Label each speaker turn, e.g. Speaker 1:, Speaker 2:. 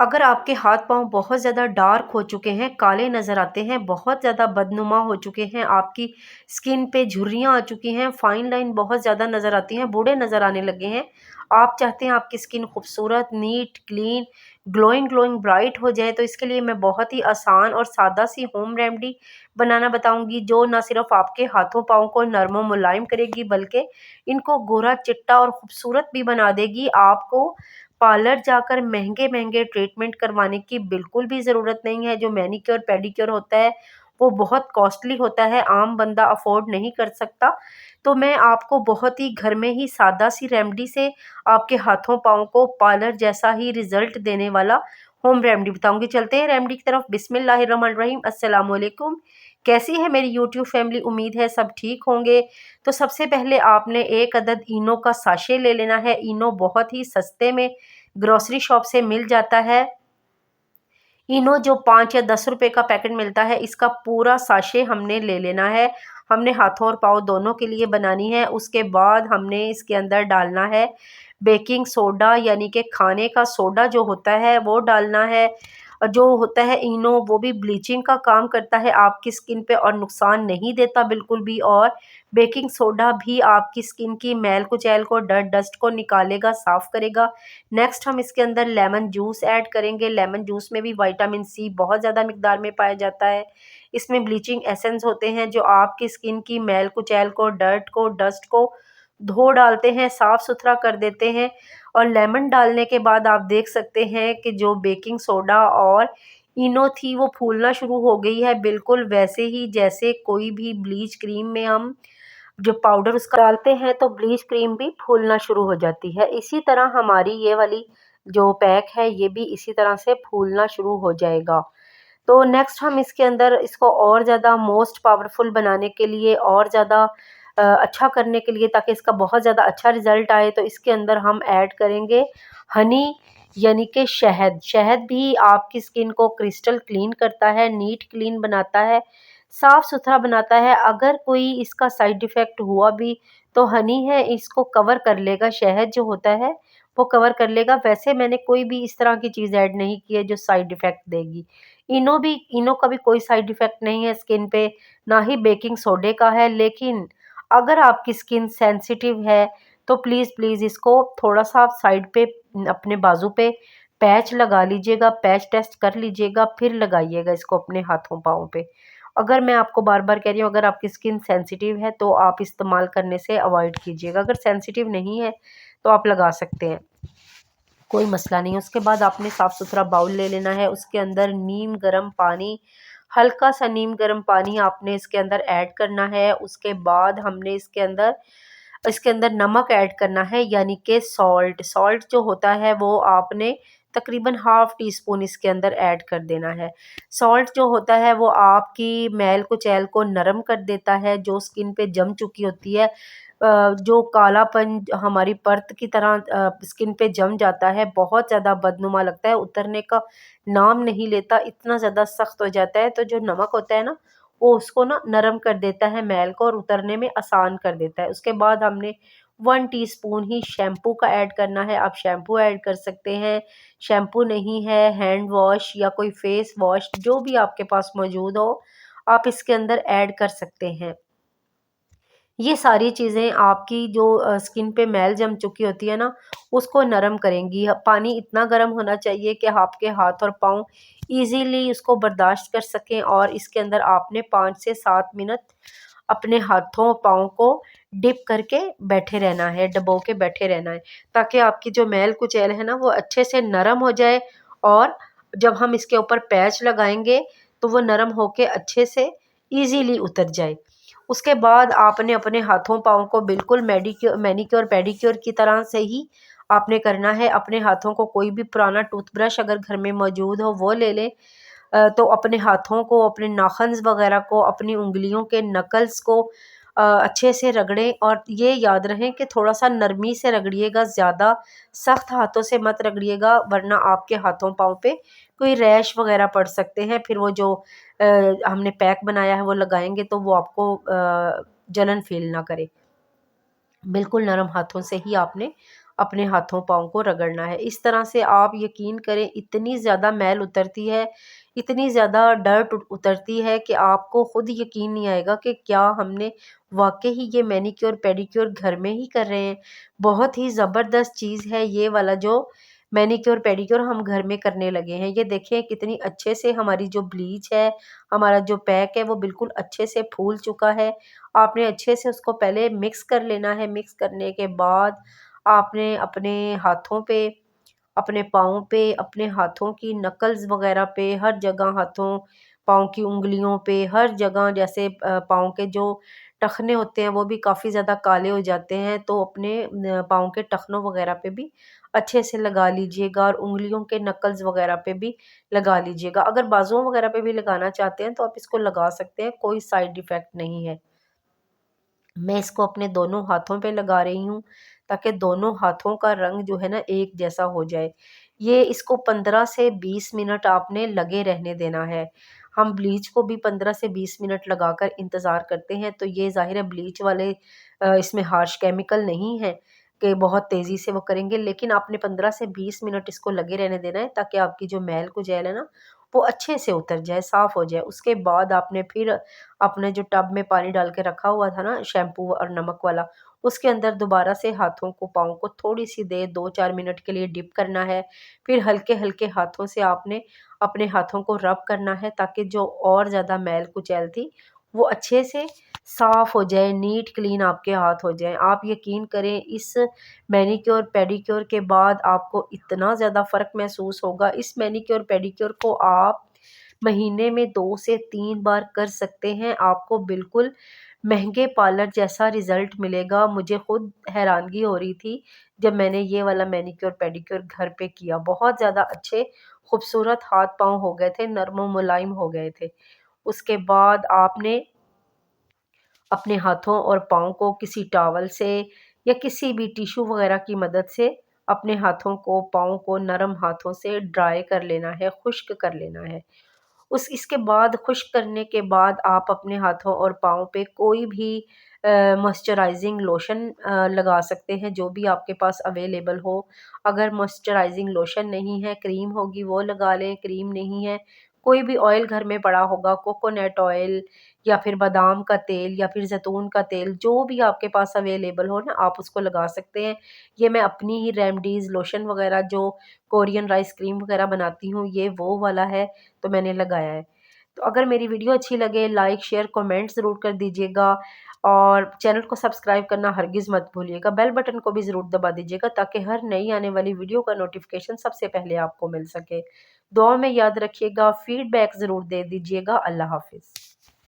Speaker 1: अगर आपके हाथ पाँव बहुत ज़्यादा डार्क हो चुके हैं, काले नज़र आते हैं, बहुत ज़्यादा बदनुमा हो चुके हैं, आपकी स्किन पे झुर्रियाँ आ चुकी हैं, फाइन लाइन बहुत ज़्यादा नज़र आती हैं, बूढ़े नज़र आने लगे हैं, आप चाहते हैं आपकी स्किन खूबसूरत, neat, clean, glowing glowing bright हो जाए, तो इसके लिए मैं बहुत ही आसान और सादा सी होम रेमेडी बनाना बताऊँगी, जो ना सिर्फ़ आपके हाथों पाँव को नरम और मुलायम करेगी, बल्कि इनको गोरा, चिट्टा और खूबसूरत भी बना देगी। आपको पार्लर जाकर महँगे-महँगे ट्रीटमेंट करवाने की बिल्कुल भी ज़रूरत नहीं है। जो मैनीक्योर, पेडीक्योर होता है, वो बहुत कॉस्टली होता है, आम बंदा अफ़ोर्ड नहीं कर सकता। तो मैं आपको बहुत ही घर में ही सादा-सी रेमेडी से आपके हाथों-पाँव को पार्लर जैसा ही रिज़ल्ट देने वाला होम रेमेडी बताऊँगी। चलते हैं रेमेडी की तरफ। बिस्मिल्लाहिर्रहमानिर्रहीम। अस्सलाम वालेकुम। कैसी है मेरी यूट्यूब फैमिली? उम्मीद है सब ठीक होंगे। तो सबसे पहले आपने 1 अदद इनो का साशे ले लेना है। इनो बहुत ही सस्ते में ग्रोसरी शॉप से मिल जाता है। इनो जो 5 या 10 रुपए का पैकेट मिलता है, इसका पूरा साशे हमने ले लेना है। हमने हाथों और पाँव दोनों के लिए बनानी है। उसके बाद हमने इसके अंदर डालना है बेकिंग सोडा, यानी कि खाने का सोडा जो होता है वो डालना है। और जो होता है इनो, वो भी ब्लीचिंग का काम करता है आपकी स्किन पे और नुकसान नहीं देता बिल्कुल भी। और बेकिंग सोडा भी आपकी स्किन की मैल कुचैल को, डर्ट डस्ट को निकालेगा, साफ़ करेगा। नेक्स्ट हम इसके अंदर लेमन जूस ऐड करेंगे। लेमन जूस में भी विटामिन सी बहुत ज़्यादा मिकदार में पाया जाता है। इसमें ब्लीचिंग एसेंस होते हैं जो आपकी स्किन की मैल कुचैल को, डर्ट को, डस्ट को धो डालते हैं, साफ़ सुथरा कर देते हैं। और लेमन डालने के बाद आप देख सकते हैं कि जो बेकिंग सोडा और इनो थी वो फूलना शुरू हो गई है, बिल्कुल वैसे ही जैसे कोई भी ब्लीच क्रीम में हम जो पाउडर उसका डालते हैं तो ब्लीच क्रीम भी फूलना शुरू हो जाती है। इसी तरह हमारी ये वाली जो पैक है, ये भी इसी तरह से फूलना शुरू हो जाएगा। तो नेक्स्ट हम इसके अंदर इसको और ज़्यादा मोस्ट पावरफुल बनाने के लिए और ज़्यादा अच्छा करने के लिए, ताकि इसका बहुत ज़्यादा अच्छा रिज़ल्ट आए, तो इसके अंदर हम ऐड करेंगे हनी, यानी कि शहद। शहद भी आपकी स्किन को क्रिस्टल क्लीन करता है, नीट क्लीन बनाता है, साफ़-सुथरा बनाता है। अगर कोई इसका साइड इफ़ेक्ट हुआ भी तो हनी है इसको कवर कर लेगा, शहद जो होता है वो कवर कर लेगा। वैसे मैंने कोई भी इस तरह की चीज़ ऐड नहीं की है जो साइड इफ़ेक्ट देगी। इनो का भी कोई साइड इफ़ेक्ट नहीं है स्किन पे, ना ही बेकिंग सोडे का है। लेकिन अगर आपकी स्किन सेंसिटिव है तो प्लीज़ इसको थोड़ा-सा आप साइड पे अपने बाजू पे पैच लगा लीजिएगा, पैच टेस्ट कर लीजिएगा, फिर लगाइएगा इसको अपने हाथों-पाँव पे। अगर मैं आपको बार-बार कह रही हूँ, अगर आपकी स्किन सेंसिटिव है तो आप इस्तेमाल करने से अवॉइड कीजिएगा। अगर सेंसिटिव नहीं है तो आप लगा सकते हैं, कोई मसला नहीं है। उसके बाद आपने साफ़-सुथरा बाउल ले लेना है, उसके अंदर नीम गर्म पानी, हल्का-सा नीम गर्म पानी आपने इसके अंदर ऐड करना है। उसके बाद हमने इसके अंदर नमक ऐड करना है, यानी कि सॉल्ट। सॉल्ट जो होता है वो आपने तकरीबन हाफ़ टी स्पून इसके अंदर ऐड कर देना है। सॉल्ट जो होता है वो आपकी मैल कुचैल को नरम कर देता है, जो स्किन पे जम चुकी होती है। जो कालापन हमारी परत की तरह स्किन पे जम जाता है, बहुत ज़्यादा बदनुमा लगता है, उतरने का नाम नहीं लेता, इतना ज़्यादा सख्त हो जाता है। तो जो नमक होता है ना, वो उसको ना नरम कर देता है मैल को और उतरने में आसान कर देता है। उसके बाद हमने 1 टीस्पून ही शैम्पू का ऐड करना है। आप शैम्पू ऐड कर सकते हैं, शैम्पू नहीं है हैंड वॉश या कोई फेस वॉश जो भी आपके पास मौजूद हो, आप इसके अंदर ऐड कर सकते हैं। ये सारी चीज़ें आपकी जो स्किन पे मैल जम चुकी होती है ना, उसको नरम करेंगी। पानी इतना गर्म होना चाहिए कि आपके हाथ और पाँव ईज़िली उसको बर्दाश्त कर सकें, और इसके अंदर आपने 5 से 7 मिनट अपने हाथों पाँव को डिप करके बैठे रहना है, डुबो के बैठे रहना है, ताकि आपकी जो मैल कुचैल है ना वो अच्छे से नरम हो जाए। और जब हम इसके ऊपर पैच लगाएँगे तो वो नरम होके अच्छे से ईज़िली उतर जाए। उसके बाद आपने अपने हाथों पाँव को बिल्कुल मैनीक्योर पेडिक्योर की तरह से ही आपने करना है। अपने हाथों को कोई भी पुराना टूथब्रश अगर घर में मौजूद हो वो ले लें। तो अपने हाथों को, अपने नाखन्स वगैरह को, अपनी उँगलियों के नकल्स को अच्छे से रगड़ें, और ये याद रहें कि थोड़ा-सा नरमी से रगड़िएगा, ज़्यादा सख्त हाथों से मत रगड़िएगा, वरना आपके हाथों पाँव पे कोई रैश वगैरह पड़ सकते हैं। फिर वो जो अ, हमने पैक बनाया है वो लगाएँगे तो वो आपको जलन फ़ील ना करे। बिल्कुल नरम हाथों से ही आपने अपने हाथों पाँव को रगड़ना है। इस तरह से आप यकीन करें इतनी ज़्यादा मैल उतरती है, इतनी ज़्यादा डर्ट उतरती है कि आपको खुद यकीन नहीं आएगा कि क्या हमने वाक़ई ही ये मैनीक्योर पेडिक्योर घर में ही कर रहे हैं। बहुत ही ज़बरदस्त चीज़ है ये वाला जो मैनीक्योर पेडिक्योर हम घर में करने लगे हैं। ये देखिए कितनी अच्छे से हमारी जो ब्लीच है, हमारा जो पैक है वो बिल्कुल अच्छे से फूल चुका है। आपने अच्छे से उसको पहले मिक्स कर लेना है, मिक्स करने के बाद आपने अपने हाथों पे, अपने पाँव पे, अपने हाथों की नकल्स वगैरह पे, हर जगह हाथों, पाँव की उँगलियों पे, हर जगह जैसे पाँव के जो टखने होते हैं वो भी काफ़ी ज़्यादा काले हो जाते हैं, तो अपने पाँव के टखनों वगैरह पे भी अच्छे से लगा लीजिएगा और उँगलियों के नकल्स वगैरह पे भी लगा लीजिएगा। अगर बाजुओं वगैरह पे भी लगाना चाहते हैं तो आप इसको लगा सकते हैं, कोई साइड इफ़ेक्ट नहीं है। मैं इसको अपने दोनों हाथों पे लगा रही हूँ ताकि दोनों हाथों का रंग जो है ना एक जैसा हो जाए। ये इसको 15 से 20 मिनट आपने लगे रहने देना है। हम ब्लीच को भी 15 से 20 मिनट लगाकर इंतज़ार करते हैं, तो ये ज़ाहिर है ब्लीच वाले इसमें हार्श केमिकल नहीं है कि बहुत तेज़ी से वो करेंगे, लेकिन आपने 15 से 20 मिनट इसको लगे रहने देना है ताकि आपकी जो मैल कुचैल है ना वो अच्छे से उतर जाए, साफ़ हो जाए। उसके बाद आपने फिर अपने जो टब में पानी डाल के रखा हुआ था ना शैम्पू और नमक वाला, उसके अंदर दोबारा से हाथों को, पाँव को थोड़ी-सी देर 2-4 मिनट के लिए डिप करना है। फिर हल्के-हल्के हाथों से आपने अपने हाथों को रब करना है ताकि जो और ज़्यादा मैल कुचैल थी, वो अच्छे से साफ़ हो जाए, नीट क्लीन आपके हाथ हो जाएँ। आप यकीन करें इस मैनीक्योर पेडिक्योर के बाद आपको इतना ज़्यादा फ़र्क महसूस होगा। इस मैनीक्योर पेडिक्योर को आप महीने में 2 से 3 बार कर सकते हैं, आपको बिल्कुल महँगे पार्लर जैसा रिज़ल्ट मिलेगा। मुझे खुद हैरानगी हो रही थी जब मैंने ये वाला मैनीक्योर पेडिक्योर घर पे किया। बहुत ज़्यादा अच्छे खूबसूरत हाथ-पाँव हो गए थे, नर्म और मुलायम हो गए थे। उसके बाद आपने अपने हाथों और पाँव को किसी टॉवल से या किसी भी टिश्यू वगैरह की मदद से अपने हाथों को, पाँव को नरम हाथों से ड्राई कर लेना है, खुश्क कर लेना है। उस इसके बाद खुश्क करने के बाद आप अपने हाथों और पाँव पे कोई भी मॉइस्चराइज़िंग लोशन लगा सकते हैं, जो भी आपके पास अवेलेबल हो। अगर मॉइस्चराइज़िंग लोशन नहीं है, क्रीम होगी वो लगा लें, क्रीम नहीं है, कोई भी ऑयल घर में पड़ा होगा, कोकोनट ऑयल या फिर बादाम का तेल या फिर ज़ैतून का तेल, जो भी आपके पास अवेलेबल हो ना, आप उसको लगा सकते हैं। ये मैं अपनी ही रेमेडीज़ लोशन वगैरह जो कोरियन राइस क्रीम वगैरह बनाती हूँ, ये वो वाला है, तो मैंने लगाया है। तो अगर मेरी वीडियो अच्छी लगे लाइक, शेयर, कमेंट ज़रूर कर दीजिएगा और चैनल को सब्सक्राइब करना हरगिज़ मत भूलिएगा। बेल बटन को भी ज़रूर दबा दीजिएगा ताकि हर नई आने वाली वीडियो का नोटिफ़िकेशन सबसे पहले आपको मिल सके। दुआ में याद रखिएगा, फ़ीडबैक ज़रूर दे दीजिएगा। अल्लाह हाफ़िज़।